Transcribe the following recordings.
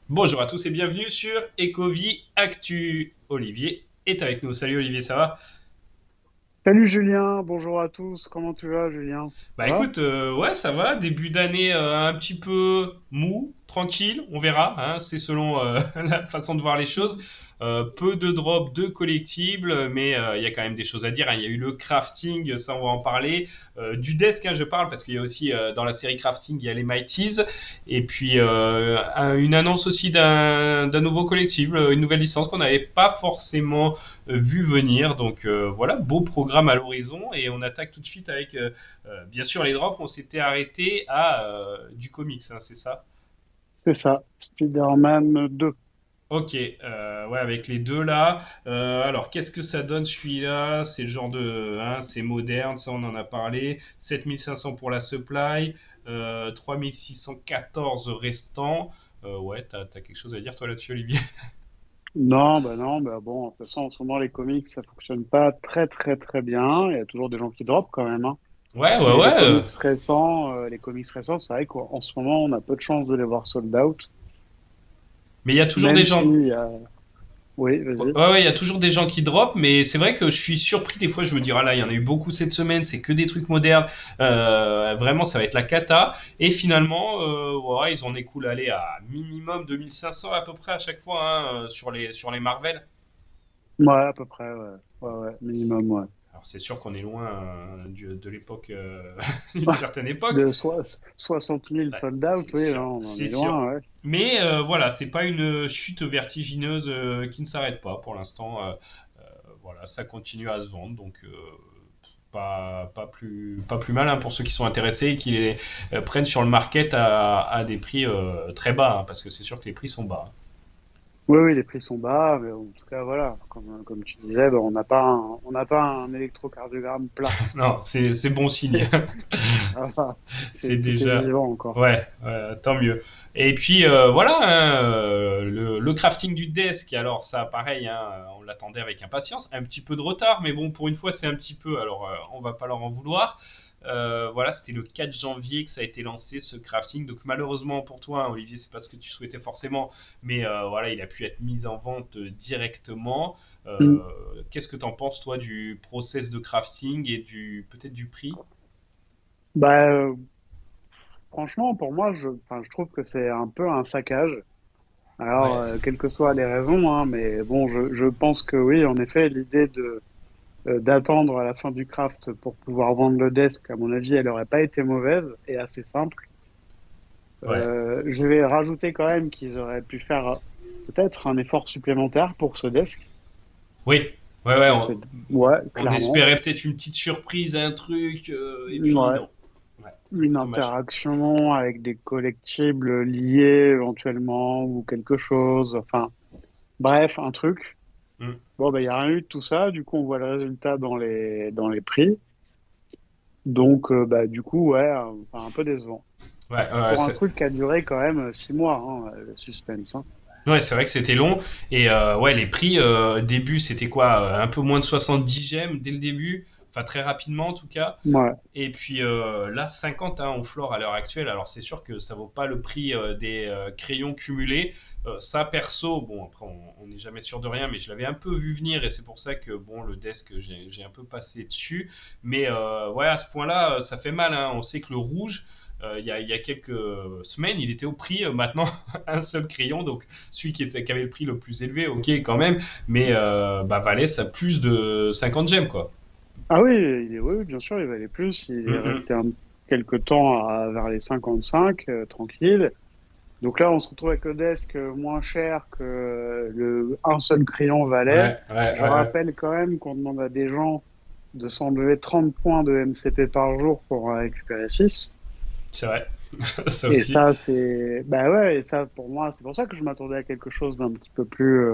Bonjour à tous et bienvenue sur Ecovie Actu. Olivier est avec nous. Salut Olivier, ça va? Salut Julien, bonjour à tous, comment tu vas Julien? Bah Ça va? écoute, ouais, ça va. Début d'année un petit peu mou, tranquille, on verra. Hein, c'est selon la façon de voir les choses. Peu de drops, de collectibles, mais il y a quand même des choses à dire. Hein. Il y a eu le crafting, ça on va en parler. Du desk, hein, je parle, parce qu'il y a aussi dans la série crafting, il y a les Mighties. Et puis une annonce aussi d'un nouveau collectible, une nouvelle licence qu'on n'avait pas forcément vu venir. Donc voilà, beau programme à l'horizon. Et on attaque tout de suite avec bien sûr, les drops, on s'était arrêté à du comics, hein, c'est ça? C'est ça, Spider-Man 2. Ok, ouais, avec les deux là. Alors, qu'est-ce que ça donne celui-là? C'est le genre de. Hein, c'est moderne, ça on en a parlé. 7500 pour la supply, 3614 restants. Ouais, t'as quelque chose à dire toi là-dessus, Olivier? Non, bah bon, de toute façon en ce moment les comics ça fonctionne pas très très très bien, il y a toujours des gens qui dropent quand même, hein. Ouais, ouais, Mais ouais. les comics récents, c'est vrai qu'en ce moment on a peu de chances de les voir sold out, Mais il y a toujours des même gens. si, oui, Ouais, vas-y. ouais, il y a toujours des gens qui drop, mais c'est vrai que je suis surpris des fois. Je me dis, ah là, il y en a eu beaucoup cette semaine, c'est que des trucs modernes. Vraiment, ça va être la cata. Et finalement, ouais, ils en écoulent aller à minimum 2500 à peu près à chaque fois hein, sur les Marvel. Ouais, à peu près, ouais. Ouais, ouais, minimum, ouais. Alors c'est sûr qu'on est loin de l'époque, d'une certaine époque. De 60 000 Ouais, sold out, c'est oui, sûr, non, on en c'est est sûr. loin, ouais. Mais voilà, c'est pas une chute vertigineuse qui ne s'arrête pas pour l'instant. Voilà, ça continue à se vendre, donc pas plus mal hein, pour ceux qui sont intéressés et qui les prennent sur le market à des prix très bas, hein, parce que c'est sûr que les prix sont bas. Oui, oui, les prix sont bas, mais en tout cas, voilà, comme tu disais, ben, on n'a pas un électrocardiogramme plat. Non, c'est bon signe. Ah, ah, C'est tout est déjà. vivant encore. Ouais, tant mieux. Et puis voilà, hein, le crafting du desk, alors ça pareil, hein, on l'attendait avec impatience, un petit peu de retard, mais bon, pour une fois c'est un petit peu, alors on va pas leur en vouloir. Voilà, c'était le 4 janvier que ça a été lancé ce crafting, donc malheureusement pour toi, hein, Olivier, c'est pas ce que tu souhaitais forcément, mais voilà, il a pu être mis en vente directement. Mm. Euh, Qu'est-ce que t'en penses toi du process de crafting et du peut-être du prix? Bah, franchement, pour moi, enfin, je trouve que c'est un peu un saccage. Alors, Ouais, quelles que soient les raisons, hein, mais bon, je pense que oui, en effet, l'idée d'attendre à la fin du craft pour pouvoir vendre le desk, à mon avis, elle aurait pas été mauvaise et assez simple. ouais. Je vais rajouter quand même qu'ils auraient pu faire peut-être un effort supplémentaire pour ce desk. Oui, ouais, ouais, Pour cette... Ouais, on clairement. espérait peut-être une petite surprise, un truc, et puis Ouais, non. Ouais, une dommage. interaction avec des collectibles liés éventuellement ou quelque chose. Enfin, bref, un truc. Hmm. Bon, ben, il n'y a rien eu de tout ça. Du coup, on voit le résultat dans les prix. Donc, bah, du coup, ouais, enfin, un peu décevant. Ouais, ouais, Pour un truc qui a duré quand même 6 mois, hein, le suspense, hein. ouais, c'est vrai que c'était long. Et ouais, les prix, début, c'était quoi? Un peu moins de 70 gemmes dès le début. Enfin, très rapidement en tout cas. Ouais. Et puis là, 50 hein, on flore à l'heure actuelle. Alors c'est sûr que ça vaut pas le prix des crayons cumulés. Ça, perso, bon, après, on n'est jamais sûr de rien, mais je l'avais un peu vu venir et c'est pour ça que, bon, le desk, j'ai un peu passé dessus. Mais ouais, à ce point-là, ça fait mal. Hein. On sait que le rouge, il y a quelques semaines, il était au prix, maintenant, un seul crayon. Donc celui qui avait le prix le plus élevé, ok, quand même, mais bah, valait ça plus de 50 gemmes, quoi. Ah oui, oui, bien sûr, il valait plus. Il est Mm, resté quelque temps vers les 55, tranquille. Donc là, on se retrouve avec le desk moins cher que un seul crayon mm. valait. Ouais, ouais, Je ouais, ouais. rappelle quand même qu'on demande à des gens de s'enlever 30 points de MCP par jour pour en récupérer 6. C'est vrai. Ça Et aussi. ça, bah ouais, et ça, pour moi, c'est pour ça que je m'attendais à quelque chose d'un petit peu plus,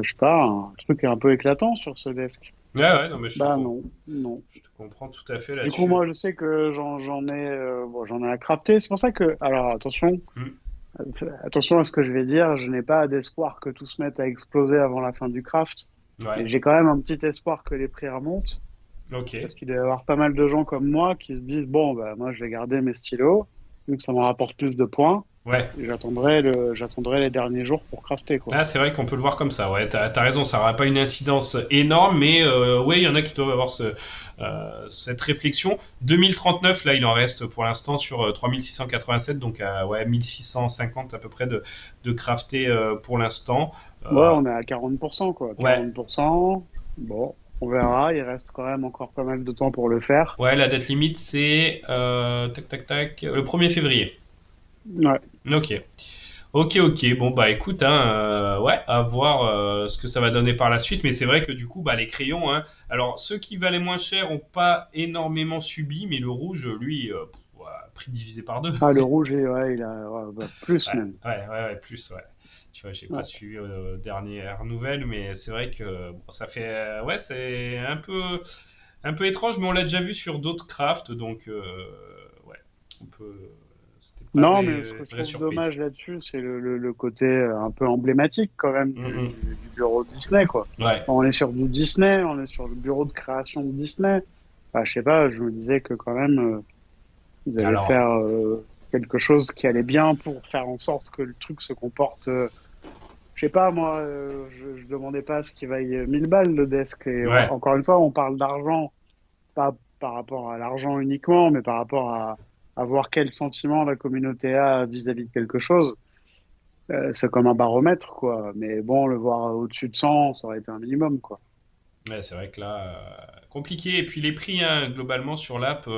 je sais pas, un truc un peu éclatant sur ce desk. Ouais, ouais, non, mais Bah non, non. je te comprends tout à fait Du coup, là-dessus. moi, je sais que j'en ai à crafter. C'est pour ça que, alors Hmm. attention à ce que je vais dire. Je n'ai pas d'espoir que tout se mette à exploser avant la fin du craft. Ouais, Mais j'ai quand même un petit espoir que les prix remontent. ok. Parce qu'il doit y avoir pas mal de gens comme moi qui se disent, bon, bah, moi, je vais garder mes stylos, vu que ça me rapporte plus de points. Ouais. Et j'attendrai les derniers jours pour crafter, quoi. Ah, c'est vrai qu'on peut le voir comme ça. Ouais, t'as raison, ça n'aura pas une incidence énorme, mais ouais, il y en a qui doivent avoir cette réflexion. 2039, là, il en reste pour l'instant sur 3687, donc ouais, 1650 à peu près de crafter pour l'instant. Ouais, Euh, on est à 40%, quoi. ouais, 40%. Bon, on verra. Il reste quand même encore pas mal de temps pour le faire. ouais, la date limite, c'est tac, tac, tac, le 1er février. Ouais. Ok. Ok, ok. Bon, bah écoute, hein, ouais, à voir ce que ça va donner par la suite. Mais c'est vrai que du coup, bah, les crayons, hein, alors ceux qui valaient moins cher ont pas énormément subi, mais le rouge, lui, ouais, prix divisé par deux. Ah, le rouge, ouais, il a ouais, plus Ouais, même. ouais, plus, ouais. Tu vois, j'ai pas Ouais. suivi aux dernières nouvelles, mais c'est vrai que bon, ça fait, ouais, c'est un peu étrange, mais on l'a déjà vu sur d'autres crafts, donc ouais, on peut, c'était pas Non, mais ce des que je vraies trouve surprises. dommage là-dessus, c'est le côté un peu emblématique quand même Mm, du bureau Disney, quoi. mm. Ouais. On est sur du Disney, on est sur le bureau de création de Disney. Enfin, je sais pas, je me disais que quand même, ils allaient Alors, faire quelque chose qui allait bien pour faire en sorte que le truc se comporte. Je sais pas, moi, je demandais pas à ce qu'il vaille 1000 balles le desk. Et ouais. encore une fois, on parle d'argent, pas par rapport à l'argent uniquement, mais par rapport à voir quel sentiment la communauté a vis-à-vis de quelque chose. C'est comme un baromètre, quoi. Mais bon, le voir au-dessus de 100, ça aurait été un minimum, quoi. Ouais, c'est vrai que là, compliqué. Et puis les prix, hein, globalement, sur l'app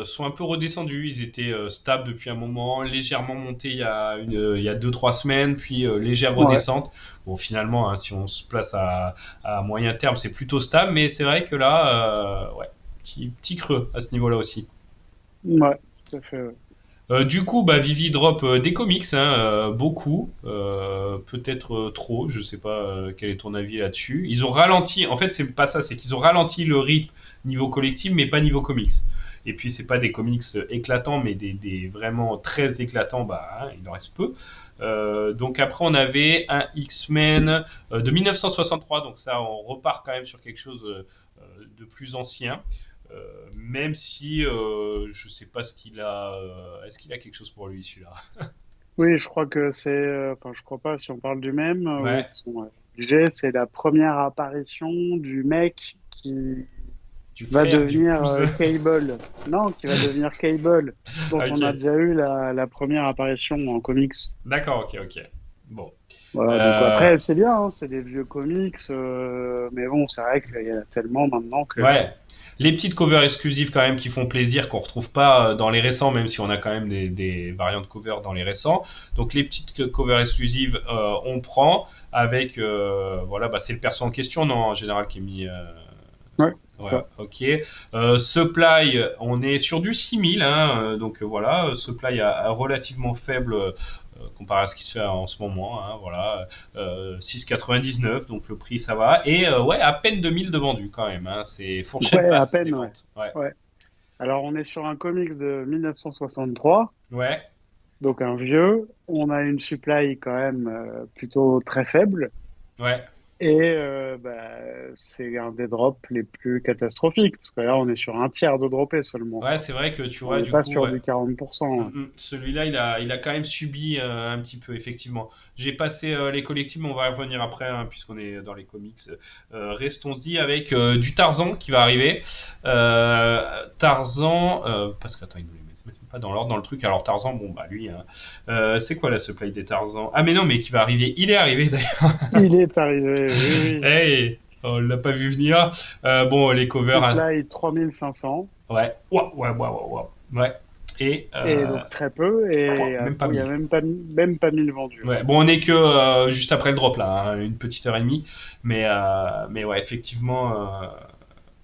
sont un peu redescendus. Ils étaient stables depuis un moment, légèrement montés il y a 2-3 semaines, puis légère Ouais, redescente. Bon, finalement, hein, si on se place à moyen terme, c'est plutôt stable. Mais c'est vrai que là, ouais, petit creux à ce niveau-là aussi. ouais, tout à fait. Ouais. Du coup, bah, Vivi drop des comics, hein, beaucoup, peut-être trop, je sais pas quel est ton avis là-dessus. Ils ont ralenti, en fait c'est pas ça, c'est qu'ils ont ralenti le rythme niveau collectif, mais pas niveau comics. Et puis c'est pas des comics éclatants, mais des vraiment très éclatants, bah hein, il en reste peu. Donc après on avait un X-Men de 1963, donc ça on repart quand même sur quelque chose de plus ancien. Même si je sais pas ce qu'il a. Est-ce qu'il a quelque chose pour lui celui-là? Oui, je crois que c'est. Enfin, je crois pas si on parle du même. Oui, de Ouais. toute façon, obligé. C'est la première apparition du mec qui Du va frère, du devenir cousin. Cable. Non, qui va devenir Cable, dont on a Ok. déjà eu la première apparition en comics. D'accord, ok, ok. Bon. Voilà, donc Euh, après, c'est bien, hein, c'est des vieux comics, mais bon, c'est vrai qu'il y en a tellement maintenant que. ouais. Les petites covers exclusives quand même qui font plaisir, qu'on retrouve pas dans les récents, même si on a quand même des variantes covers dans les récents. Donc les petites covers exclusives, on prend avec, voilà, bah, c'est le perso en question, non, en général, qui est mis. Ouais, c'est Ouais, ça. ok. Supply, on est sur du 6000, hein, donc voilà, supply relativement faible comparé à ce qui se fait en ce moment, hein, voilà, 6,99, donc le prix ça va, et ouais, à peine 2000 de vendus quand même, hein, c'est fourchette Ouais, à basse des peine, ouais. ventes, ouais, Ouais. Alors, on est sur un comics de 1963, ouais, donc un vieux. On a une supply quand même plutôt très faible. ouais, Et bah, c'est un des drops les plus catastrophiques, parce que là, on est sur un tiers de droppé seulement, ouais, quoi. c'est vrai que tu On vois, n'est du pas coup, sur ouais. du 40%. Ouais. Celui-là, il a quand même subi un petit peu, effectivement. J'ai passé les collectibles, mais on va y revenir après, hein, puisqu'on est dans les comics. Restons-y avec du Tarzan qui va arriver. Tarzan, parce que attends, ils nous les mettent même pas dans l'ordre dans le truc. Alors Tarzan, bon bah lui, hein, c'est quoi la supply des Tarzan? Ah mais non, mais qui va arriver. Il est arrivé d'ailleurs. Il est arrivé, oui, oui. Hey, on l'a pas vu venir. Bon, les covers, hein, Supply 3500, ouais, ouais. Et et donc très peu, et même pas il y a 1000. même pas 1000 vendus. Ouais. Ouais, bon, on est que juste après le drop là, hein, une petite heure et demie, mais ouais, effectivement,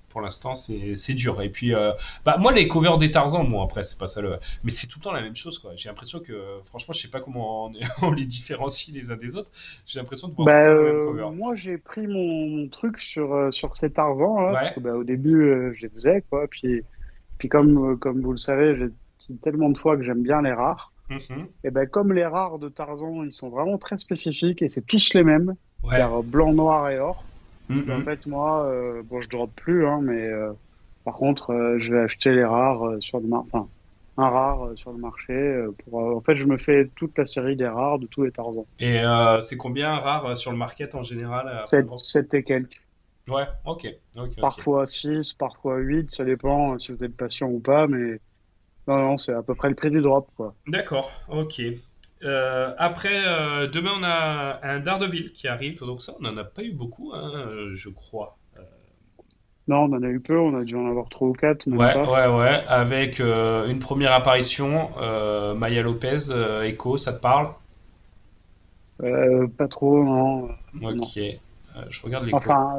pour l'instant c'est dur. Et puis, bah moi les covers des Tarzan, bon après c'est pas ça le, mais c'est tout le temps la même chose quoi. J'ai l'impression que, franchement, je sais pas comment on les différencie les uns des autres. J'ai l'impression de voir tout le Bah, temps le même cover. moi, j'ai pris mon truc sur ces Tarzans, là, parce Ouais, que bah, au début, je les faisais, quoi. Puis comme vous le savez, j'ai dit tellement de fois que j'aime bien les rares. mhm, Et ben comme les rares de Tarzan, ils sont vraiment très spécifiques et c'est tous les mêmes, ouais, c'est-à-dire blanc, noir et or. Ben, en mhm. fait, moi, bon, je drop plus, hein, mais par contre, je vais acheter les rares sur le marché, enfin, un rare sur le marché. En fait, je me fais toute la série des rares de tous les Tarzan. Et c'est combien rare sur le market en général afin de 7, vendre? 7 et quelques. Ouais, ok, ok, ok. Parfois 6, parfois 8, ça dépend si vous êtes patient ou pas, mais non, non, c'est à peu près le prix du drop, quoi. D'accord, ok. Après, demain on a un Daredevil qui arrive, donc ça on n'en a pas eu beaucoup, hein, je crois. Non, on en a eu peu, on a dû en avoir 3 ou 4, même Ouais, pas. ouais, ouais, avec une première apparition, Maya Lopez, Echo, ça te parle? Pas trop, non. Non. Ok, je regarde les codes. Enfin,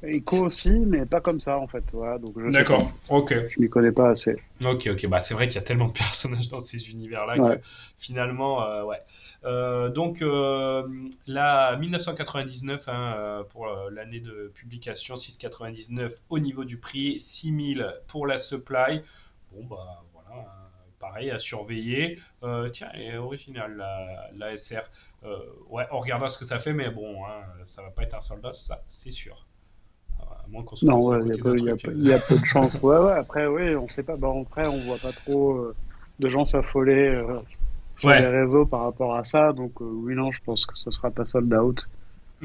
Echo aussi, mais pas comme ça, en fait. Voilà, donc je sais D'accord, pas. ok. Je m'y connais pas assez. Ok, ok, bah c'est vrai qu'il y a tellement de personnages dans ces univers-là que Ouais. finalement, ouais. Donc là, 1999 hein, pour l'année de publication, 6,99 au niveau du prix, 6000 pour la supply. Bon bah voilà, hein, pareil à surveiller. Tiens, elle est originale la SR. Ouais, on regardera ce que ça fait, mais bon, hein, ça va pas être un soldat, ça c'est sûr. À moins qu'on soit Non, passé à ouais, côté d'un truc. il y a peu de chance. Ouais, ouais, après, oui, on sait pas. Bah, après, on voit pas trop de gens s'affoler sur les Ouais, réseaux par rapport à ça. Donc, oui, non, je pense que ce sera pas sold out.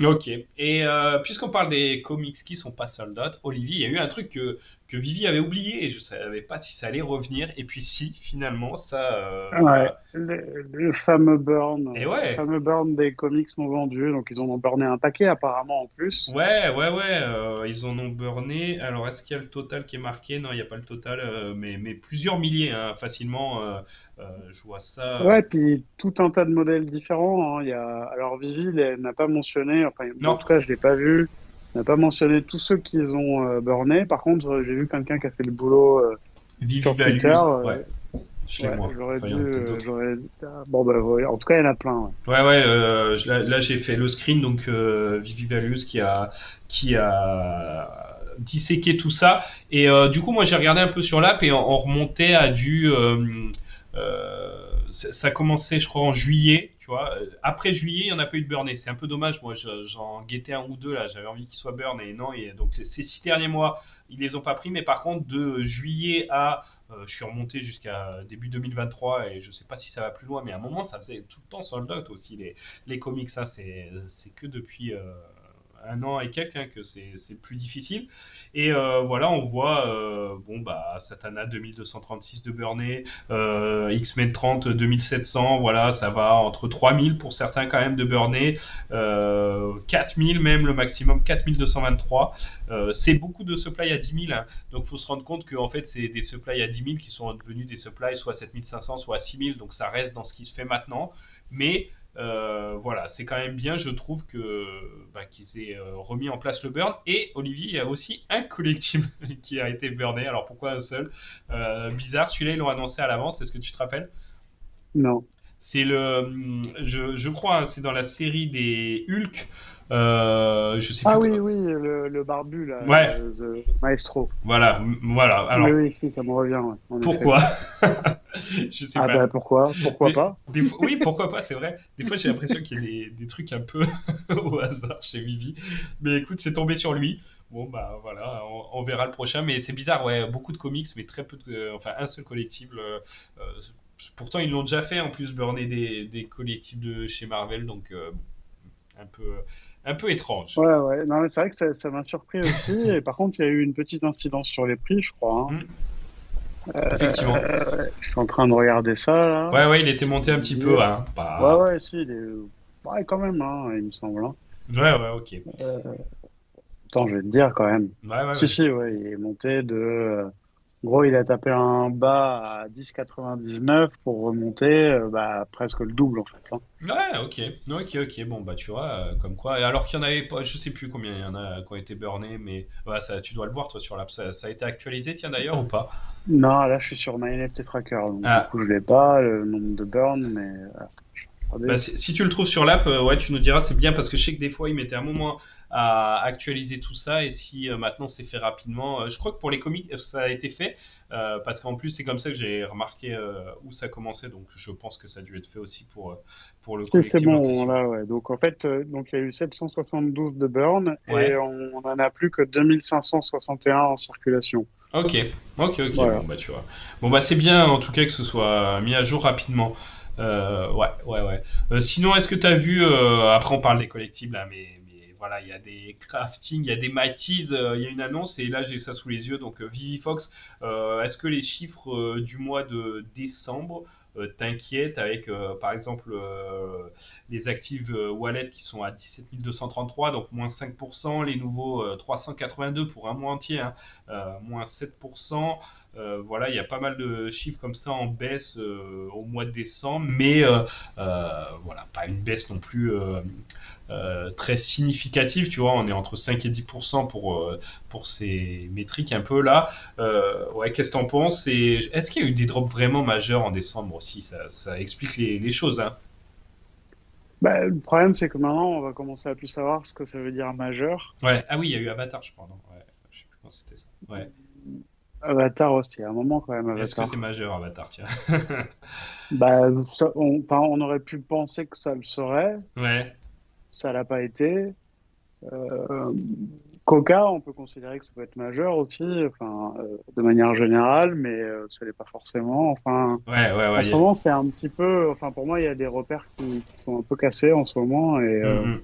ok. Et puisqu'on parle des comics qui sont pas sold out, Olivier, il y a eu un truc que Vivi avait oublié et je savais pas si ça allait revenir. Et puis si, finalement, ça, Ouais, bah, et le ouais, fameux burn des comics non vendus. Donc, ils en ont burné un paquet apparemment en plus. ouais, ouais, ouais, ils en ont burné. Alors, est-ce qu'il y a le total qui est marqué? Non, il n'y a pas le total, mais plusieurs milliers, hein, facilement. Je vois ça. Ouais, puis tout un tas de modèles différents, hein. Alors Vivi elle n'a pas mentionné, enfin, moi, en Non, tout cas, je l'ai pas vu, n'a pas mentionné tous ceux qu'ils ont burné. Par contre, j'ai vu quelqu'un qui a fait le boulot Vivi sur Twitter. Values, ouais, je l'ai Ouais, moi. Enfin, il y en a peut-être d'autres. bon, bah, ouais, en tout cas, il y en a plein. Ouais. Ouais, ouais, là, j'ai fait le screen, donc Vivi Values qui a disséqué tout ça. Et du coup, moi, j'ai regardé un peu sur l'app et on remontait à ça commençait, je crois, en juillet, tu vois. Après juillet, il n'y en a pas eu de burn. C'est un peu dommage, moi, j'en guettais un ou deux, là, j'avais envie qu'ils soient burn. Et non, donc ces 6 derniers mois, ils les ont pas pris, mais par contre, de juillet à je suis remonté jusqu'à début 2023 et je sais pas si ça va plus loin, mais à un moment ça faisait tout le temps sold out aussi les comics. Ça, c'est que depuis un an et quelques hein, que c'est plus difficile. Et voilà, on voit bon bah Satana 2236 de Burney, X-Men 30 2700, voilà, ça va entre 3000 pour certains quand même de Burney, 4000 même le maximum 4223. C'est beaucoup de supply à 10 000, hein. Donc il faut se rendre compte que en fait c'est des supplies à 10 000 qui sont devenus des supplies soit à 7500 soit à 6000, donc ça reste dans ce qui se fait maintenant. Mais voilà, c'est quand même bien, je trouve, qu'ils aient remis en place le burn. Et Olivier, il y a aussi un collectible qui a été burné. Alors pourquoi un seul? Bizarre, celui-là ils l'ont annoncé à l'avance, est-ce que tu te rappelles? Non. C'est je crois, hein, c'est dans la série des Hulk. Je sais plus Ah quoi. oui, oui, le barbu, là, Ouais, The Maestro. voilà, voilà. Oui, Alors oui, si, ça me revient, ouais, en effet. pourquoi? Je sais Ah pas. bah pourquoi? Pourquoi pas? Oui, pourquoi pas, c'est vrai. Des fois, j'ai l'impression qu'il y a des trucs un peu au hasard chez Vivi. Mais écoute, c'est tombé sur lui. Bon, bah voilà, on verra le prochain. Mais c'est bizarre, ouais, beaucoup de comics, mais très peu de. Enfin, un seul collectible. Pourtant, ils l'ont déjà fait, en plus, burner des collectibles de chez Marvel. Donc, un peu, un peu étrange. Ouais, ouais. Non, mais c'est vrai que ça m'a surpris aussi. Et par contre, il y a eu une petite incidence sur les prix, je crois, hein. Hmm, effectivement. Je suis en train de regarder ça, là. Ouais, ouais, il était Je monté un vais petit peu, dire. hein. Ouais, Pas. ouais, si, il est. Ouais, quand même, hein, il me semble, hein. Ouais, ouais, ok. Attends, je vais te dire quand même. Ouais, ouais, Si, vas-y. si, ouais, il est monté de. En gros, il a tapé un bas à 10,99 pour remonter bah, presque le double, en fait, hein. Ouais, ok, ok, ok. Bon, bah tu vois, comme quoi. Et alors qu'il y en avait pas, je sais plus combien il y en a qui ont été burnés, mais ouais, ça, tu dois le voir toi sur l'app. Ça a été actualisé, tiens d'ailleurs ou pas? Non, là, je suis sur My NFT Tracker, donc du Ah, coup, je l'ai pas, le nombre de burns, mais. bah, Regardez. si tu le trouves sur l'app, ouais, tu nous diras, c'est bien parce que je sais que des fois ils mettaient un moment à actualiser tout ça et si maintenant c'est fait rapidement, je crois que pour les comics ça a été fait parce qu'en plus c'est comme ça que j'ai remarqué où ça commençait, donc je pense que ça a dû être fait aussi pour le Si, c'est collectible en bon, question. là, ouais. Donc, en fait, donc, il y a eu 772 de burn et Ouais, on en a plus que 2561 en circulation. Ok, ok, bon Voilà. bah tu vois. Bon bah c'est bien en tout cas que ce soit mis à jour rapidement. Ouais. Sinon, est-ce que t'as vu, après on parle des collectibles là, mais voilà, il y a des crafting, il y a des mighties, il y a une annonce et là j'ai ça sous les yeux, donc Vivifox, est-ce que les chiffres du mois de décembre t'inquiètent avec par exemple les actives wallet qui sont à 17 233, donc moins 5%, les nouveaux 382 pour un mois entier, hein, moins 7%. Voilà, il y a pas mal de chiffres comme ça en baisse au mois de décembre, mais voilà, pas une baisse non plus très significative, tu vois, on est entre 5 et 10% pour ces métriques un peu là. Ouais, qu'est-ce que t'en penses? Et est-ce qu'il y a eu des drops vraiment majeurs en décembre aussi? Ça explique les choses, hein. Bah, le problème, c'est que maintenant, on va commencer à plus savoir ce que ça veut dire majeur. Ouais, ah oui, il y a eu Avatar, je crois, non? Ouais, je sais plus quand c'était ça. Ouais. Avatar, ouais, c'était il y a un moment quand même, Est-ce que c'est Avatar. majeur, Avatar, tiens? Bah, enfin, on aurait pu penser que ça le serait, Ouais. ça l'a pas été. Euh, Coca, on peut considérer que ça peut être majeur aussi, enfin, de manière générale, mais ça l'est pas forcément. Enfin, en ce Ouais. moment, c'est un petit peu, enfin, pour moi, il y a des repères qui sont un peu cassés en ce moment, et Mm.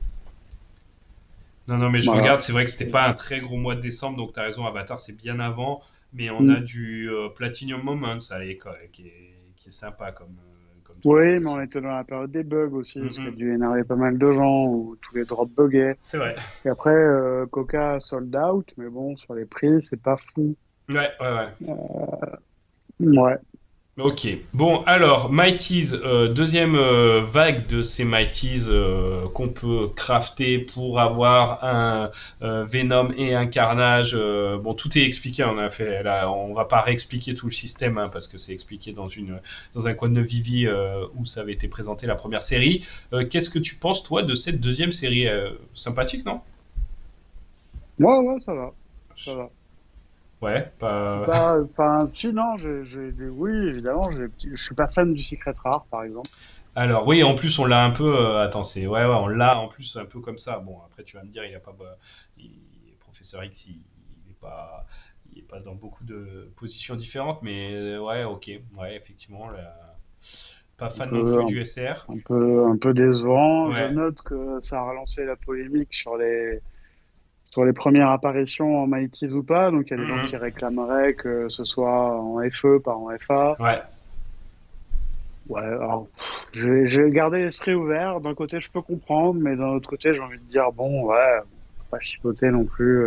Non, mais je voilà. regarde, c'est vrai que c'était pas un très gros mois de décembre, donc t'as raison, Avatar c'est bien avant, mais on a Mm. du Platinum Moments, allez, quoi, qui est sympa comme truc Oui, mais on aussi. était dans la période des bugs aussi, ce qui a Mm. dû énerver pas mal de gens, où tous les drops buguaient. C'est vrai. Et après, Coca sold out, mais bon, sur les prix, c'est pas fou. Ouais. Ouais. Ok. Bon, alors, Mighties, deuxième vague de ces Mighties qu'on peut crafter pour avoir un Venom et un Carnage. Bon, tout est expliqué. On a fait là, on va pas réexpliquer tout le système hein, parce que c'est expliqué dans un coin de Vivi où ça avait été présenté la première série. Qu'est-ce que tu penses toi de cette deuxième série? Sympathique, non? Ouais, ça va. Ça va. Ouais, Je suis pas. pas, enfin, si, non, oui, évidemment, je suis pas fan du Secret Rare, par exemple. Alors oui, en plus on l'a un peu. Attends, on l'a en plus un peu comme ça. Bon, après tu vas me dire, il a pas, professeur X, il est pas dans beaucoup de positions différentes, mais ouais, ok, ouais, effectivement, pas Un fan non peu, plus du SR. un peu décevant. Je Ouais. note que ça a relancé la polémique sur les premières apparitions en Mighty ou pas. Donc, il y a des gens qui Mhm. réclameraient que ce soit en FE, pas en FA. Ouais. Ouais, alors, je vais garder l'esprit ouvert. D'un côté, je peux comprendre, mais d'un autre côté, j'ai envie de dire, bon, ouais, faut pas chipoter non plus.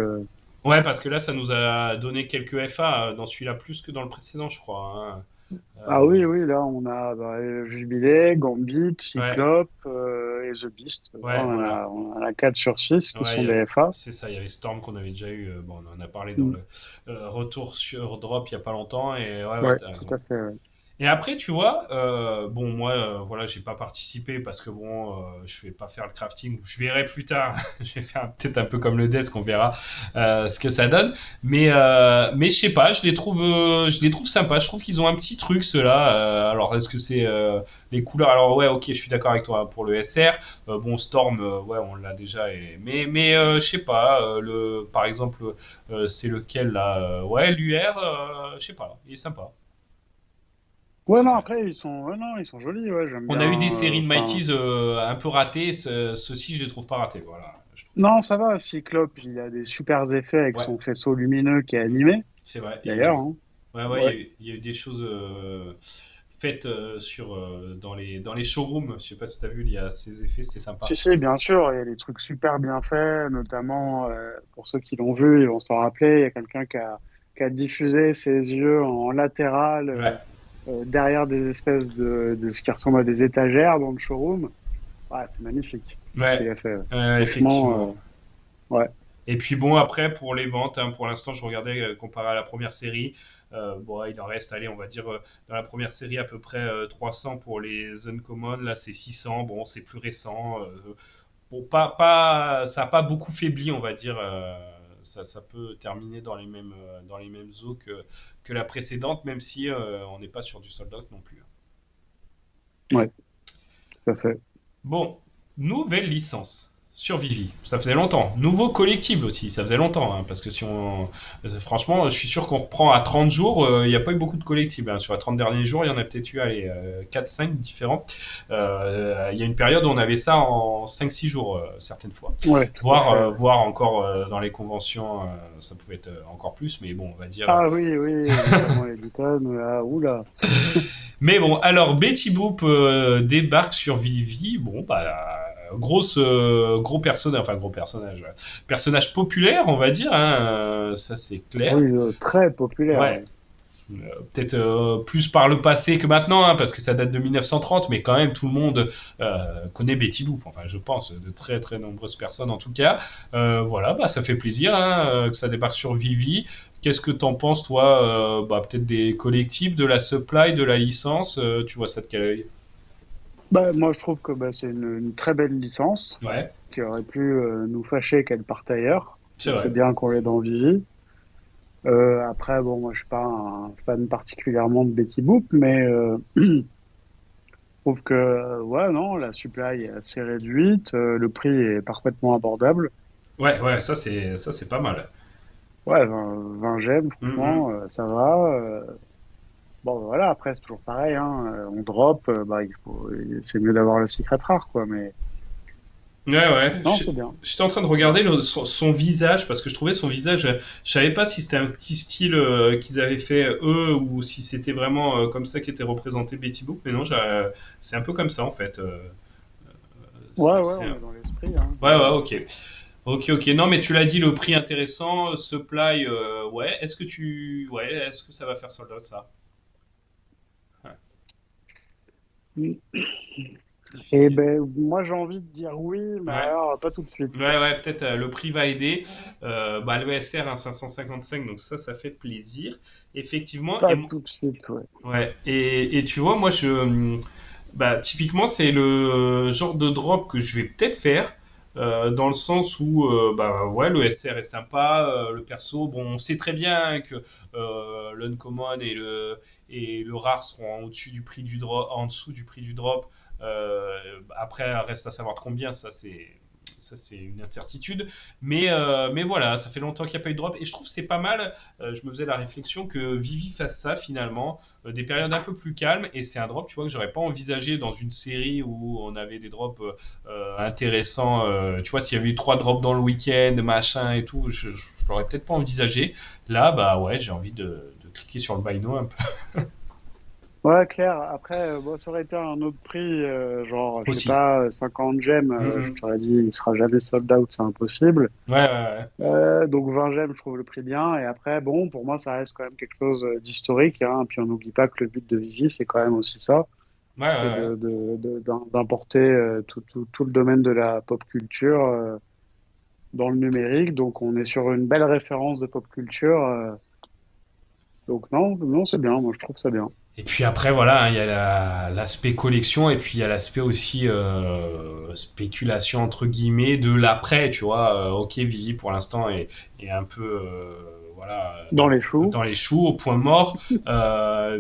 Ouais, parce que là, ça nous a donné quelques FA dans celui-là plus que dans le précédent, je crois, hein. Ah Euh, oui, oui, là, on a bah, Jubilé, Gambit, ouais, Cyclope et The Beast. Là, ouais, voilà. on en a 4 sur 6 qui Ouais, sont des FA. c'est ça, il y avait Storm qu'on avait déjà eu. Bon, on en a parlé dans Mm. le retour sur Drop il y a pas longtemps. Et ouais, Ouais, t'as tout raison. à fait. Ouais. Et après, tu vois, bon, moi, voilà, j'ai pas participé parce que bon, je vais pas faire le crafting. Je verrai plus tard. Je vais faire peut-être un peu comme le desk, on verra ce que ça donne. Mais je sais pas, je les trouve sympas. Je trouve qu'ils ont un petit truc, ceux-là. Alors, est-ce que c'est les couleurs? Alors, ouais, ok, je suis d'accord avec toi pour le SR. Bon, Storm, ouais, on l'a déjà. Mais je sais pas, par exemple, c'est lequel là? Ouais, l'UR, je sais pas, il est sympa. Ouais, non, Ouais. après, ouais, non, ils sont jolis, ouais, j'aime On bien. a eu des séries de Enfin, Mighties un peu ratées, ceux-ci je les trouve pas ratés, voilà, je trouve. non, ça va, Cyclope, il a des super effets avec Ouais, son faisceau lumineux qui est animé, c'est vrai, il y a d'ailleurs. eu, Hein. ouais, Ouais. il y a eu des choses faites dans les showrooms, je sais pas si t'as vu, il y a ces effets, c'était sympa. Si, bien sûr, il y a des trucs super bien faits, notamment pour ceux qui l'ont vu, ils vont s'en rappeler. Il y a quelqu'un qui a diffusé ses yeux en latéral Ouais, derrière des espèces de ce qui ressemble à des étagères dans le showroom. Ouais, c'est magnifique ce qu'il ouais, a fait. effectivement. Franchement, ouais. Et puis bon, après, pour les ventes, hein, pour l'instant, je regardais comparé à la première série. Bon, il en reste, allez, on va dire, dans la première série, à peu près 300 pour les Uncommon. Là, c'est 600. Bon, c'est plus récent. Bon, ça n'a pas beaucoup faibli, on va dire. Ça peut terminer dans les mêmes eaux que la précédente, même si on n'est pas sur du sold out non plus. Ouais, tout à fait. Bon, nouvelle licence. Sur Vivi, ça faisait longtemps. Nouveau collectible aussi, ça faisait longtemps, hein, parce que si on, franchement, je suis sûr qu'on reprend à 30 jours, il n'y a pas eu beaucoup de collectibles, hein. Sur les 30 derniers jours, il y en a peut-être eu, allez, 4-5 différents. Il y a une période où on avait ça en 5-6 jours, certaines fois. Ouais, tout à fait. Ouais. Voire encore dans les conventions, ça pouvait être encore plus, mais bon, on va dire. Ah oui, oui, notamment les Luton, oula. Mais bon, alors Betty Boop débarque sur Vivi. Bon, bah, gros personnage, personnage populaire, on va dire, hein, ça c'est clair. Oui, très populaire. Ouais. Ouais. Peut-être plus par le passé que maintenant, hein, parce que ça date de 1930, mais quand même tout le monde connaît Betty Boop. Enfin, je pense de très très nombreuses personnes en tout cas. Voilà, bah ça fait plaisir, hein, que ça débarque sur Vivi. Qu'est-ce que t'en penses toi, bah peut-être des collectifs, de la supply, de la licence, tu vois ça de quel œil? Bah, moi, je trouve que bah, c'est une très belle licence Ouais, qui aurait pu nous fâcher qu'elle parte ailleurs. c'est Donc, c'est vrai. bien qu'on l'ait dans Vivi. Après, bon, moi, je suis pas un fan particulièrement de Betty Boop, mais je trouve que, ouais, non, la supply est assez réduite, le prix est parfaitement abordable. Ouais, ouais, ça c'est pas mal. Ouais, 20 gemmes, Mhm. franchement, ça va. Bon, voilà, après, c'est toujours pareil, hein, on drop, bah, c'est mieux d'avoir le secret rare, quoi, mais Ouais, ouais. non, c'est bien. J'étais en train de regarder son visage parce que je trouvais son visage. Je savais pas si c'était un petit style qu'ils avaient fait eux ou si c'était vraiment comme ça qu'était représenté Betty Boop. Mais non, c'est un peu comme ça en fait. Ouais, C'est, ouais, c'est... on est dans l'esprit, hein. Ouais, ouais, ok. Ok, ok. Non, mais tu l'as dit, le prix intéressant, supply, ouais. Est-ce que ça va faire sold out ça? Ouais. Et Difficile. ben, moi, j'ai envie de dire oui, mais Ouais. alors, pas tout de suite, Ouais, quoi. ouais, peut-être le prix va aider. Bah, le SR, hein, 555, donc ça fait plaisir. Effectivement. Pas tout de suite, ouais. Ouais. Et tu vois, moi, bah, typiquement, c'est le genre de drop que je vais peut-être faire. Dans le sens où bah ouais le SR est sympa, le perso bon on sait très bien que l'uncommon et le rare seront au-dessus du prix du drop, en dessous du prix du drop. Après reste à savoir de combien, ça c'est une incertitude, mais voilà, ça fait longtemps qu'il n'y a pas eu de drop et je trouve que c'est pas mal. Je me faisais la réflexion que Vivi fasse ça finalement, des périodes un peu plus calmes, et c'est un drop tu vois que j'aurais pas envisagé dans une série où on avait des drops intéressants. Tu vois, s'il y avait eu 3 drops dans le week-end, machin et tout, je l'aurais peut-être pas envisagé. Là, bah ouais, j'ai envie de cliquer sur le buy now un peu Ouais, clair. Après, bon, ça aurait été un autre prix, genre, je sais aussi. pas, 50 gemmes, je Mhm. t'aurais dit, il sera jamais sold out, c'est impossible. Ouais, ouais, ouais. Donc 20 gemmes, je trouve le prix bien. Et après, bon, pour moi, ça reste quand même quelque chose d'historique, hein. Puis on n'oublie pas que le but de Vivi, c'est quand même aussi ça, Ouais, ouais, c'est ouais. d'importer tout le domaine de la pop culture dans le numérique. Donc on est sur une belle référence de pop culture. Donc non, non, c'est bien. Moi, je trouve ça bien. Et puis après, voilà, hein, il y a l'aspect collection et puis il y a l'aspect aussi spéculation entre guillemets de l'après, tu vois. Ok, Vivi pour l'instant est un peu voilà Dans les choux. dans les choux, au point mort,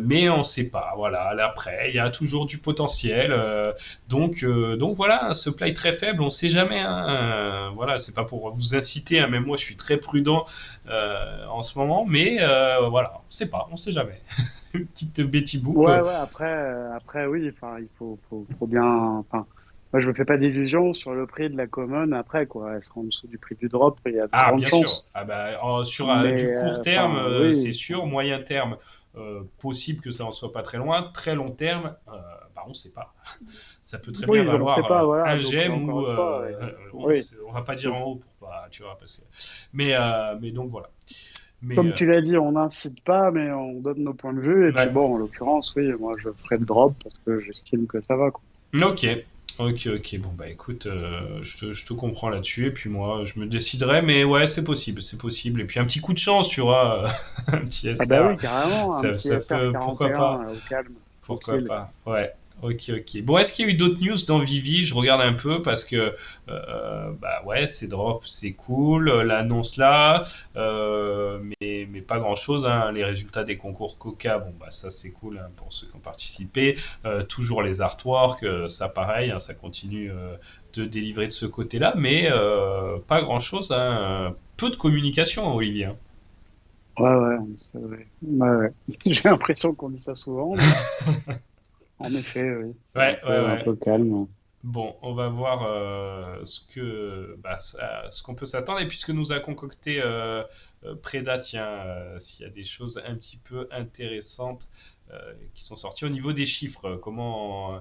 mais on sait pas. Voilà, l'après, il y a toujours du potentiel. Donc voilà, un supply très faible, on sait jamais. Hein, voilà, c'est pas pour vous inciter, hein, même moi je suis très prudent en ce moment, mais voilà, on sait pas, on sait jamais. Une petite Betty Boop. Ouais, ouais, après, oui, enfin, faut bien, enfin, moi, je me fais pas d'illusions sur le prix de la common après, quoi. Elle sera en dessous du prix du drop, il y a de Ah, grandes bien sûr. chances. Ah bah, sur du Mais, court terme, enfin, c'est oui, sûr. Moyen terme, possible que ça en soit pas très loin. Très long terme, bah, on sait pas. Ça peut très bien oui, on sait valoir pas, voilà. un Donc, gemme encore ou une fois, oui. on va pas dire Donc, en haut pour pas, tu vois, parce que. Mais donc voilà. Mais comme tu l'as dit, on n'incite pas, mais on donne nos points de vue. Et puis, ouais. bon, en l'occurrence, oui, moi, je ferai le drop parce que j'estime que ça va, quoi. Ok. Ok, ok. Bon bah écoute, je te comprends là-dessus. Et puis moi, je me déciderai. Mais ouais, c'est possible, c'est possible. Et puis un petit coup de chance, tu vois, un petit Ah bah SR, oui, carrément, un ça, petit ça SR peut, pourquoi pas. 41 au calme, Pourquoi tranquille. pas? Ouais. Ok, ok. Bon, est-ce qu'il y a eu d'autres news dans Vivi? Je regarde un peu parce que, bah ouais, c'est drop, c'est cool, l'annonce là, mais pas grand-chose, hein. Les résultats des concours Coca, bon, bah ça c'est cool, hein, pour ceux qui ont participé. Toujours les artworks, ça pareil, hein, ça continue de délivrer de ce côté-là, mais pas grand-chose, hein. Peu de communication, Olivier, hein. Ouais, ouais, c'est vrai. Ouais, ouais. J'ai l'impression qu'on dit ça souvent, mais en effet, oui, c'est Ouais, ouais, un ouais. peu calme. Bon, on va voir ce qu'on peut s'attendre et puisque nous a concocté Preda, tiens, s'il y a des choses un petit peu intéressantes qui sont sorties au niveau des chiffres, comment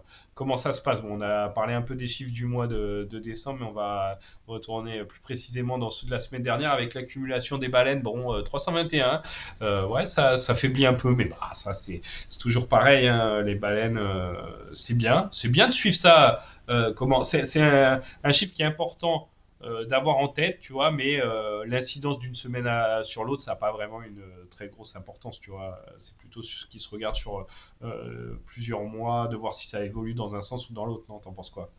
ça se passe? Bon, on a parlé un peu des chiffres du mois de décembre, mais on va retourner plus précisément dans ceux de la semaine dernière avec l'accumulation des baleines. Bon, 321, ouais, ça faiblit un peu, mais bah, ça c'est toujours pareil, hein, les baleines, c'est bien de suivre ça. C'est un chiffre qui est important d'avoir en tête, tu vois, mais l'incidence d'une semaine sur l'autre, ça n'a pas vraiment une très grosse importance, tu vois. C'est plutôt ce qui se regarde sur plusieurs mois, de voir si ça évolue dans un sens ou dans l'autre, non? T'en penses quoi?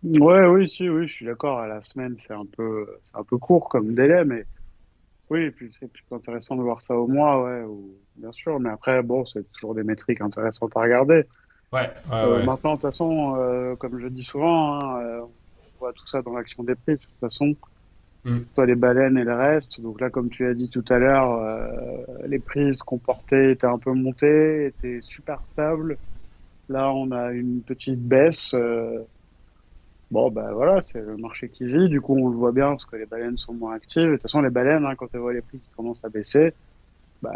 Ouais, oui, si, oui, je suis d'accord. À la semaine, c'est un peu court comme délai, mais oui, et puis c'est plutôt intéressant de voir ça au mois, ouais, bien sûr. Mais après, bon, c'est toujours des métriques intéressantes à regarder. Ouais, ouais, ouais. Maintenant, de toute façon, comme je dis souvent, hein, on voit tout ça dans l'action des prix. De toute façon, Hmm. soit les baleines et le reste. Donc là, comme tu as dit tout à l'heure, les prix se comportaient, étaient un peu montés, étaient super stables. Là, on a une petite baisse. Bon, ben voilà, c'est le marché qui vit. Du coup, on le voit bien parce que les baleines sont moins actives. Et de toute façon, les baleines, hein, quand elles voient les prix qui commencent à baisser, bah,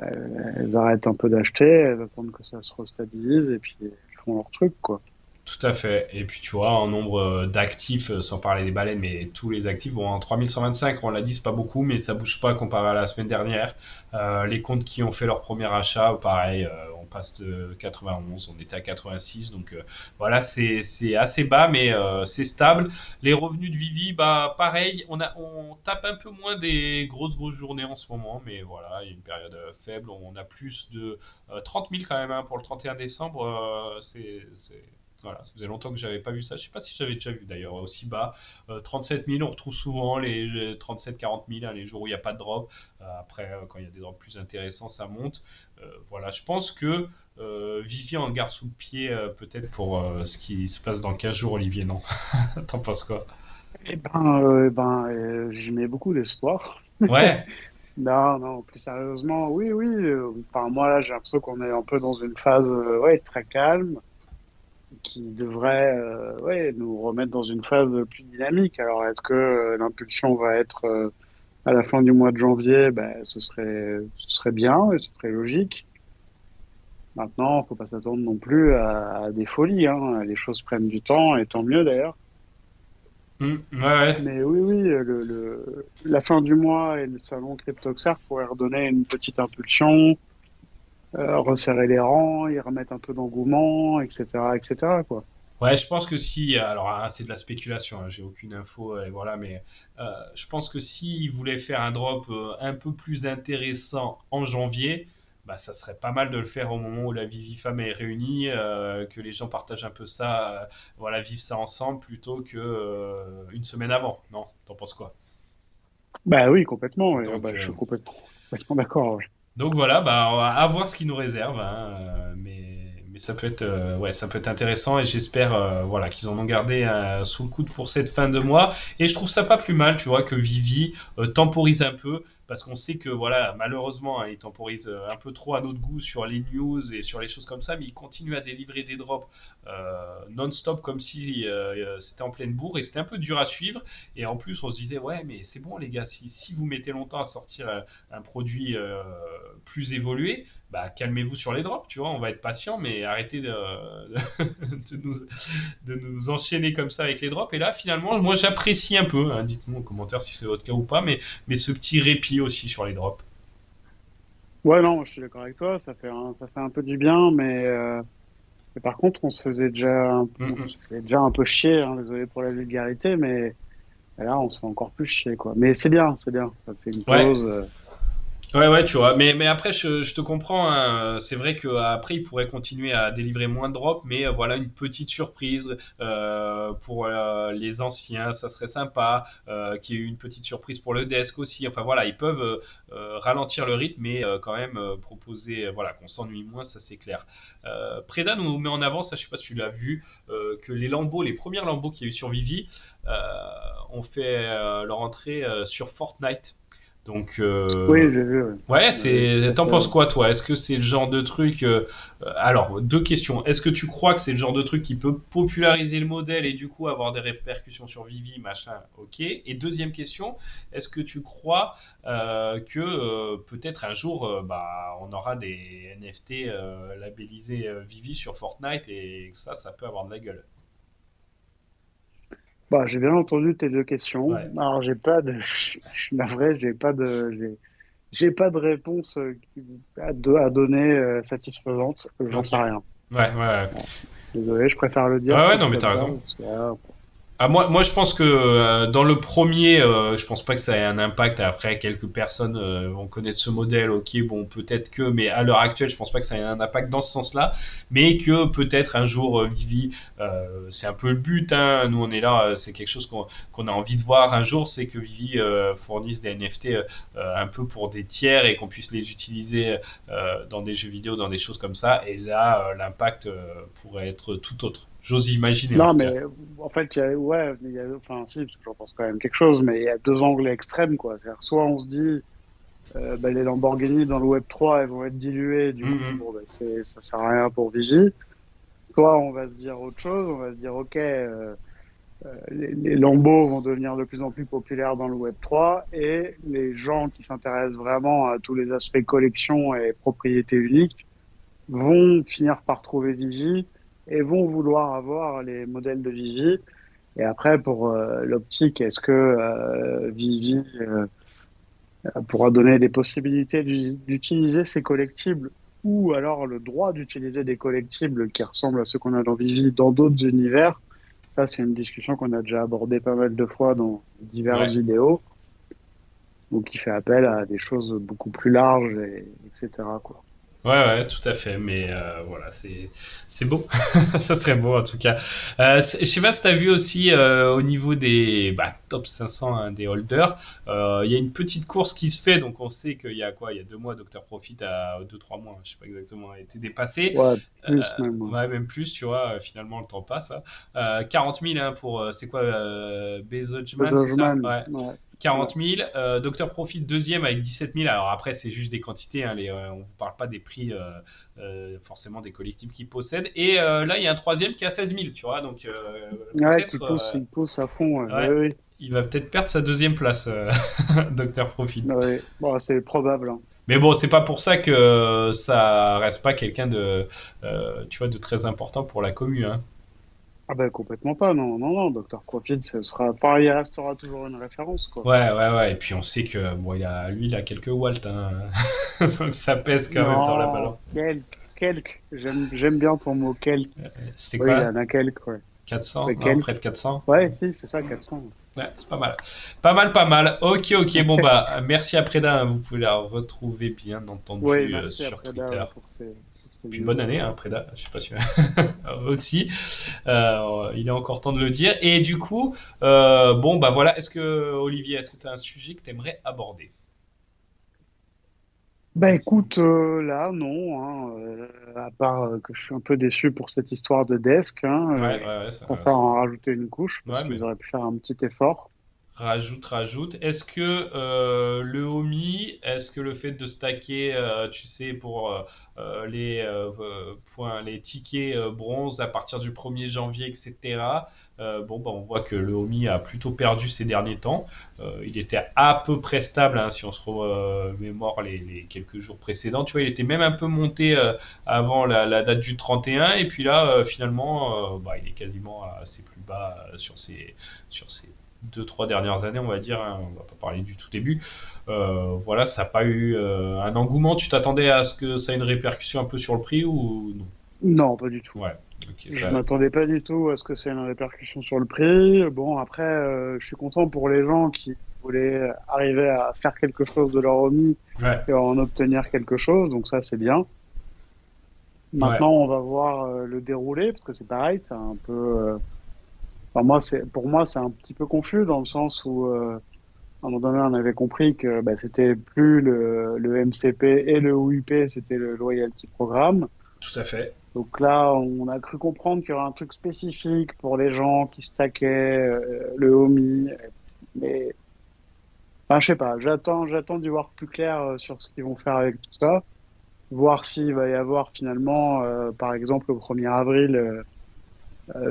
elles arrêtent un peu d'acheter, elles attendent que ça se restabilise et puis elles font leur truc, quoi. Tout à fait. Et puis tu vois, en nombre d'actifs, sans parler des baleines, mais tous les actifs, bon, en 3125, on l'a dit, c'est pas beaucoup, mais ça bouge pas comparé à la semaine dernière. Les comptes qui ont fait leur premier achat, pareil, on passe de 91, on était à 86, donc voilà, c'est assez bas, mais c'est stable. Les revenus de Vivi, bah pareil, on tape un peu moins des grosses journées en ce moment, mais voilà, il y a une période faible, on a plus de 30 000 quand même, hein, pour le 31 décembre, voilà, ça faisait longtemps que j'avais pas vu ça. Je sais pas si j'avais déjà vu d'ailleurs aussi bas. 37 000, on retrouve souvent les 37-40 000, hein, les jours où il n'y a pas de drop. Après, quand il y a des drops plus intéressants, ça monte. Voilà, je pense que Vivi en garde sous le pied peut-être pour ce qui se passe dans 15 jours, Olivier, non? T'en penses quoi? J'y mets beaucoup d'espoir. Ouais. Non, non, plus sérieusement, oui, oui. Enfin, moi, là, j'ai l'impression qu'on est un peu dans une phase, ouais, très calme, qui devrait, ouais, nous remettre dans une phase plus dynamique. Alors, est-ce que l'impulsion va être à la fin du mois de janvier? Ben, ce serait bien, et ce serait logique. Maintenant, faut pas s'attendre non plus à des folies, hein. Les choses prennent du temps, et tant mieux d'ailleurs. Ouais, ouais. Mais oui, oui, la fin du mois et le salon CryptoXark pourraient redonner une petite impulsion, resserrer les rangs, y remettre un peu d'engouement, etc., quoi. Ouais, je pense que si, alors hein, c'est de la spéculation, hein, j'ai aucune info, et voilà, mais je pense que s'ils voulaient faire un drop un peu plus intéressant en janvier, bah ça serait pas mal de le faire au moment où la Vivifam est réunie, que les gens partagent un peu ça, voilà, vivent ça ensemble plutôt que une semaine avant. Non, t'en penses quoi? Bah oui, complètement, ouais. Ah Donc, bah, je suis complètement d'accord, ouais. Donc voilà, bah, on va à voir ce qui nous réserve, hein, mais ça peut être intéressant et j'espère voilà, qu'ils en ont gardé sous le coude pour cette fin de mois. Et je trouve ça pas plus mal, tu vois, que Vivi temporise un peu, parce qu'on sait que voilà, malheureusement, hein, il temporise un peu trop à notre goût sur les news et sur les choses comme ça, mais il continue à délivrer des drops non-stop comme si c'était en pleine bourre et c'était un peu dur à suivre. Et en plus, on se disait, ouais, mais c'est bon les gars, si vous mettez longtemps à sortir un produit plus évolué, bah calmez-vous sur les drops, tu vois, on va être patient, mais arrêtez de nous, de nous enchaîner comme ça avec les drops. Et là, finalement, moi j'apprécie un peu, hein, dites-nous en commentaire si c'est votre cas ou pas, mais ce petit répit aussi sur les drops. Ouais, non, je suis d'accord avec toi, ça fait un peu du bien, mais par contre, on Mm-mm. se faisait déjà un peu chier, hein, désolé pour la vulgarité, mais là, on se fait encore plus chier, quoi. Mais c'est bien, ça fait une Ouais, pause. Ouais, tu vois. Mais après, je te comprends, hein. C'est vrai qu'après, il pourrait continuer à délivrer moins de drops, mais voilà, une petite surprise pour les anciens, ça serait sympa. Qu'il y ait eu une petite surprise pour le desk aussi. Enfin voilà, ils peuvent ralentir le rythme, mais quand même proposer, voilà, qu'on s'ennuie moins, ça c'est clair. Preda nous met en avant, ça je sais pas si tu l'as vu, que les premières Lambeaux qu'il y a eu sur Vivi, euh, ont fait leur entrée sur Fortnite. Donc, Oui, j'ai vu, ouais. ouais, Oui, tout à t'en fait. penses quoi, toi? Est-ce que c'est le genre de truc, alors, deux questions. Est-ce que tu crois que c'est le genre de truc qui peut populariser le modèle et du coup avoir des répercussions sur Vivi, machin, ok. Et deuxième question, est-ce que tu crois que peut-être un jour, bah, on aura des NFT labellisés Vivi sur Fortnite et que ça peut avoir de la gueule? Bah, j'ai bien entendu tes deux questions. Ouais, Alors, j'ai pas de, je suis navré, j'ai pas de réponse à donner satisfaisante. J'en ok. sais rien. Ouais. Bon, désolé, je préfère le dire Ouais, que non, c'est mais comme t'as ça. raison. Parce que, là, Ah, moi, je pense que dans le premier, je pense pas que ça ait un impact. Après, quelques personnes vont connaître ce modèle, ok, bon, peut-être que, mais à l'heure actuelle, je pense pas que ça ait un impact dans ce sens-là, mais que peut-être un jour, Vivi, c'est un peu le but, hein, nous on est là, c'est quelque chose qu'on a envie de voir un jour, c'est que Vivi fournisse des NFT un peu pour des tiers et qu'on puisse les utiliser dans des jeux vidéo, dans des choses comme ça, et là, l'impact pourrait être tout autre. J'ose imaginer en non, tout cas. mais en fait, ouais, enfin, si, parce que j'en pense quand même quelque chose, mais il y a deux angles extrêmes, quoi. C'est-à-dire, soit on se dit, bah, les Lamborghini dans le Web3, elles vont être diluées, du coup, Mhm. bon, bah, ça sert à rien pour Vigie. Soit on va se dire autre chose, on va se dire, OK, les Lambeaux vont devenir de plus en plus populaires dans le Web3 et les gens qui s'intéressent vraiment à tous les aspects collection et propriété unique vont finir par trouver Vigie et vont vouloir avoir les modèles de Vigie. Et après, pour l'optique, est-ce que Vivi pourra donner des possibilités d'utiliser ces collectibles ou alors le droit d'utiliser des collectibles qui ressemblent à ceux qu'on a dans Vivi dans d'autres univers? Ça, c'est une discussion qu'on a déjà abordée pas mal de fois dans diverses Ouais. vidéos, donc qui fait appel à des choses beaucoup plus larges, etc., quoi. Ouais, tout à fait. Mais voilà, c'est beau. Ça serait beau en tout cas. Je sais pas si t'as vu aussi au niveau des top 500 hein, des holders, il y a une petite course qui se fait. Donc on sait qu'il y a quoi? Il y a 2 mois, Dr Profit à 2-3 mois, je sais pas exactement, a été dépassé. Ouais, Euh, plus même, ouais. ouais, même plus, tu vois. Finalement, le temps passe. Hein. 40 000 hein, pour c'est quoi Le Bezosman, c'est ça? Dogeman, Ouais. ouais, ouais. 40 000. Dr Profit deuxième avec 17 000. Alors après, c'est juste des quantités. Hein, on vous parle pas des prix forcément des collectibles qu'ils possèdent. Et là, il y a un troisième qui a 16 000. Tu vois, donc Ouais, peut-être, il pousse à fond, ouais. ouais, Oui, il va peut-être perdre sa deuxième place, Dr Profit. oui. Ouais. Bon, c'est probable, hein. Mais bon, c'est pas pour ça que ça reste pas quelqu'un de, tu vois, de très important pour la commu. Hein. Ah ben complètement pas, non, non, non. Dr. Profit, ce sera, enfin, il restera toujours une référence, quoi. Ouais. Et puis on sait que bon, lui, il a quelques Walt, hein. Donc ça pèse quand même dans la Non, balance. quelques. J'aime bien ton mot quelques. C'était Oui, il quoi? en a quelques, ouais. 400? Mais Non, près quelques. de 400? Ouais, si, c'est ça, 400. Ouais, c'est pas mal. Pas mal. Ok. Bon, bah, merci à Preda. Hein. Vous pouvez la retrouver, bien Oui, entendu, merci à sur Preda Twitter. pour ces Puis news. bonne année, hein, Preda. Je sais pas si aussi. Il est encore temps de le dire. Et du coup, bon, bah voilà. Olivier, est-ce que tu as un sujet que tu aimerais aborder? Bah écoute, là, non, hein, à part que je suis un peu déçu pour cette histoire de desk, hein, Ouais, je préfère en rajouter une couche parce ouais, qu'ils mais auraient pu faire un petit effort. rajoute. Est-ce que le homie, est-ce que le fait de stacker, tu sais, pour les points, les tickets bronze à partir du 1er janvier, etc. Bon, bah, on voit que le homie a plutôt perdu ces derniers temps. Il était à peu près stable, hein, si on se remémore les quelques jours précédents. Tu vois, il était même un peu monté avant la date du 31, et puis là, finalement, bah, il est quasiment à ses plus bas sur ces 2-3 dernières années, on va dire, hein, on va pas parler du tout début. Voilà, ça n'a pas eu un engouement. Tu t'attendais à ce que ça ait une répercussion un peu sur le prix ou non? Non, pas du tout. Ouais. Ok, Je ça. m'attendais pas du tout à ce que c'est une répercussion sur le prix. Bon, après, je suis content pour les gens qui voulaient arriver à faire quelque chose de leur hobby Ouais, et en obtenir quelque chose. Donc ça, c'est bien. ouais, Maintenant, on va voir le déroulé parce que c'est pareil, c'est un peu. Enfin, pour moi, c'est un petit peu confus dans le sens où, à un moment donné, on avait compris que bah, c'était plus le MCP et le OUP, c'était le Loyalty Programme. tout à fait. Donc là, on a cru comprendre qu'il y aurait un truc spécifique pour les gens qui stackaient le homie. Mais enfin, je sais pas, j'attends d'y voir plus clair sur ce qu'ils vont faire avec tout ça. Voir s'il va y avoir finalement, par exemple, au 1er avril,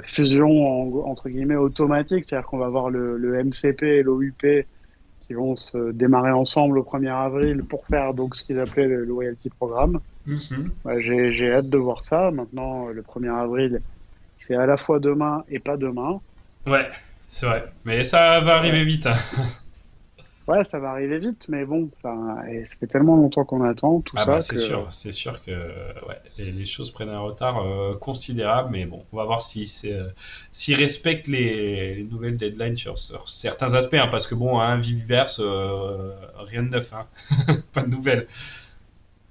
fusion entre guillemets automatique, c'est-à-dire qu'on va avoir le MCP et l'OUP qui vont se démarrer ensemble au 1er avril pour faire donc ce qu'ils appelaient le Loyalty Programme. Mhm. Ouais, j'ai hâte de voir ça. Maintenant, le 1er avril, c'est à la fois demain et pas demain. Ouais, c'est vrai. Mais ça va Euh, arriver vite, hein. ouais, ça va arriver vite, mais bon, enfin, et ça fait tellement longtemps qu'on attend tout Ah bah ça que c'est sûr que ouais, les choses prennent un retard considérable, mais bon, on va voir si s'ils respectent les nouvelles deadlines sur certains aspects, hein, parce que bon, hein, Viviverse, rien de neuf, hein. Pas de nouvelles.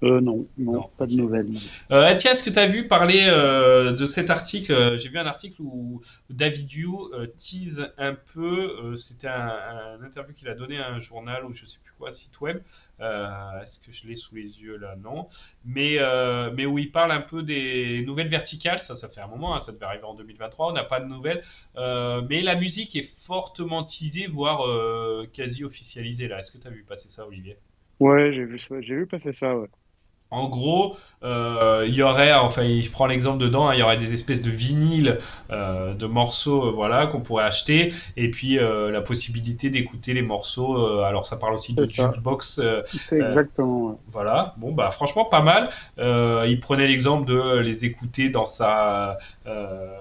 non, non, Non, pas de ok. nouvelles. Non. Tiens, est-ce que tu as vu parler de cet article J'ai vu un article où David Yu tease un peu. C'était un interview qu'il a donné à un journal ou je sais plus quoi, site web. Est-ce que je l'ai sous les yeux là? Non. Mais où il parle un peu des nouvelles verticales. Ça fait un moment, hein, ça devait arriver en 2023. On n'a pas de nouvelles. Mais la musique est fortement teasée, voire quasi officialisée là. Est-ce que tu as vu passer ça, Olivier? Ouais, j'ai vu passer ça. Ouais. En gros, il y aurait, enfin, je prends l'exemple dedans, hein, il y aurait des espèces de vinyles, de morceaux, voilà, qu'on pourrait acheter, et puis la possibilité d'écouter les morceaux. Alors, ça parle aussi de C'est ça. jukebox, C'est euh, exactement. Ouais. voilà. Bon, bah, franchement, pas mal. Il prenait l'exemple de les écouter dans sa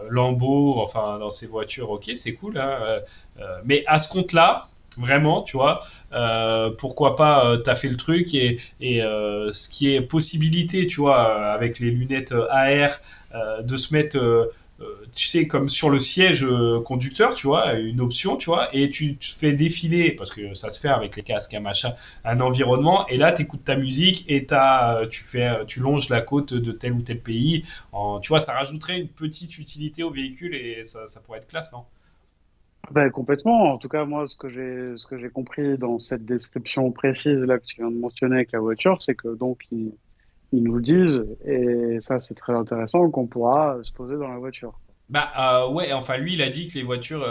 Lambo, enfin, dans ses voitures. Ok, c'est cool, hein, mais à ce compte-là. Vraiment, tu vois, pourquoi pas taffer le truc et ce qui est possibilité, tu vois, avec les lunettes AR, de se mettre, tu sais, comme sur le siège conducteur, tu vois, une option, tu vois, et tu fais défiler, parce que ça se fait avec les casques, un machin, un environnement, et là, tu écoutes ta musique et tu longes la côte de tel ou tel pays. Tu vois, ça rajouterait une petite utilité au véhicule et ça pourrait être classe, non? Ben, complètement. En tout cas, moi, ce que j'ai compris dans cette description précise là que tu viens de mentionner avec la voiture, c'est que donc ils nous le disent, et ça, c'est très intéressant, qu'on pourra se poser dans la voiture. Bah ouais, enfin lui il a dit que les voitures,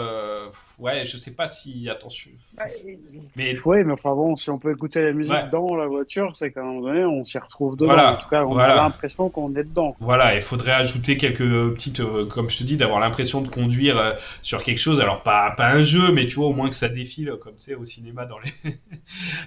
ouais, je sais pas si attention, Ouais, mais ouais, mais enfin bon, si on peut écouter la musique ouais, dans la voiture, c'est qu'à un moment donné, on s'y retrouve dedans. En voilà, tout cas, on a voilà. l'impression qu'on est dedans. Voilà, il faudrait ajouter quelques petites, comme je te dis, d'avoir l'impression de conduire sur quelque chose. Alors pas un jeu, mais tu vois au moins que ça défile, comme c'est au cinéma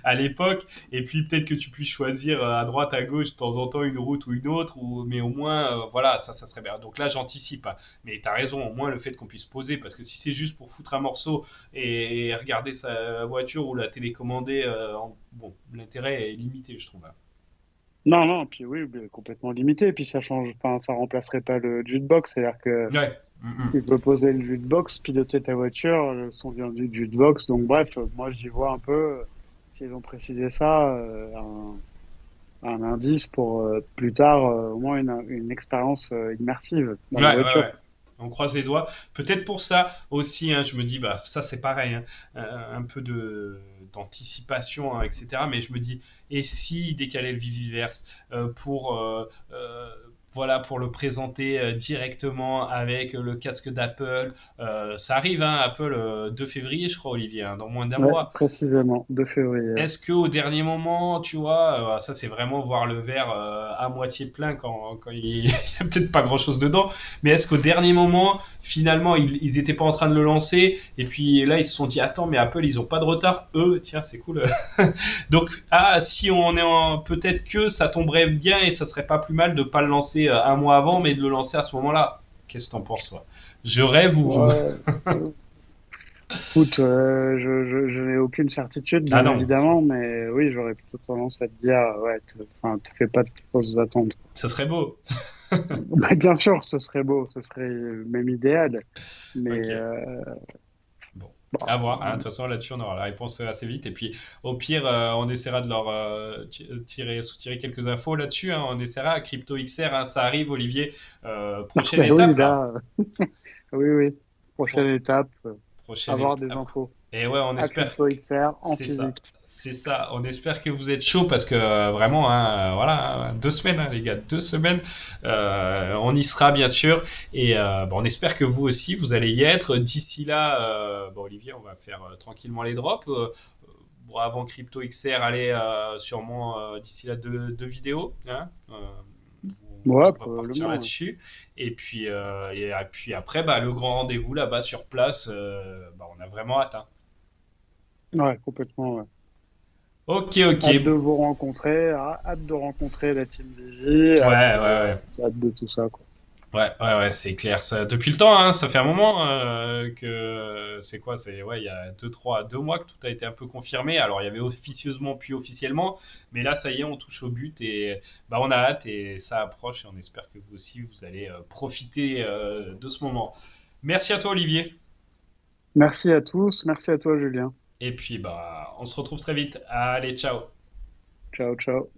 à l'époque. Et puis peut-être que tu puisses choisir à droite, à gauche, de temps en temps une route ou une autre. Mais au moins, voilà, ça serait bien. Donc là, j'anticipe, hein. Mais t'as raison, au moins le fait qu'on puisse poser, parce que si c'est juste pour foutre un morceau et regarder sa voiture ou la télécommander, bon, l'intérêt est limité, je trouve, hein. Non, non, puis oui, mais complètement limité. Puis ça change, enfin, ça remplacerait pas le jukebox. C'est-à-dire que Ouais. Mm, mm. tu peux poser le jukebox, piloter ta voiture, le son vient du jukebox. Donc bref, moi j'y vois un peu, s'ils ont précisé ça, un indice pour plus tard, au moins une expérience immersive dans Ouais, la ouais, voiture. ouais. On croise les doigts. Peut-être pour ça aussi, hein, je me dis, bah ça c'est pareil, hein, un peu de d'anticipation, hein, etc. Mais je me dis, et si décaler le Viviverse pour voilà pour le présenter directement avec le casque d'Apple. Ça arrive, hein, Apple 2 février, je crois, Olivier, hein, dans moins d'un Ouais, mois. précisément, 2 février. Est-ce que au dernier moment, tu vois, ça c'est vraiment voir le verre à moitié plein quand il y a peut-être pas grand-chose dedans, mais est-ce qu'au dernier moment, finalement, ils étaient pas en train de le lancer et puis là ils se sont dit attends mais Apple ils ont pas de retard, eux tiens c'est cool. Donc si on est en peut-être que ça tomberait bien et ça serait pas plus mal de pas le lancer un mois avant mais de le lancer à ce moment-là. Qu'est-ce que t'en penses toi? Je rêve ou Ouais, écoute, je n'ai aucune certitude, ah bien non, évidemment, mais oui, j'aurais plutôt tendance à te dire, ouais, enfin, te fais pas de fausses attentes. ça serait beau. Bah, bien sûr, ce serait beau, ce serait même idéal. Mais Ok. Bon, bah, à voir, hein. De toute façon, là-dessus, on aura la réponse assez vite. Et puis, au pire, on essaiera de leur soutirer quelques infos là-dessus, hein. On essaiera. Crypto XR, hein, ça arrive, Olivier. Prochaine bah oui, étape, là. là, oui, oui. Prochaine Pro- étape, prochaine avoir des étape. infos Et ouais, on à espère. Crypto XR en C'est ça. physique. C'est ça. On espère que vous êtes chaud parce que vraiment, hein, voilà, hein, 2 semaines, hein, les gars, 2 semaines. On y sera bien sûr. Et bon, on espère que vous aussi, vous allez y être. D'ici là, bon, Olivier, on va faire tranquillement les drops. Bon, avant Crypto XR, allez sûrement d'ici là deux vidéos, hein. Ouais, On va partir probablement. Ouais, là-dessus. Et puis après, bah, le grand rendez-vous là-bas sur place, bah, on a vraiment hâte, hein. ouais, complètement. Ouais. Ok, ok. Hâte de vous rencontrer, hâte de rencontrer la team Vivi, Ouais, ouais, ouais. hâte de tout ça, quoi. Ouais, ouais, ouais, c'est clair. Ça, depuis le temps, hein, ça fait un moment que c'est quoi? C'est ouais, il y a 2 mois que tout a été un peu confirmé. Alors il y avait officieusement puis officiellement, mais là ça y est, on touche au but et bah on a hâte et ça approche et on espère que vous aussi vous allez profiter de ce moment. Merci à toi Olivier. Merci à tous, merci à toi, Julien. Et puis bah on se retrouve très vite. Allez, ciao. Ciao, ciao.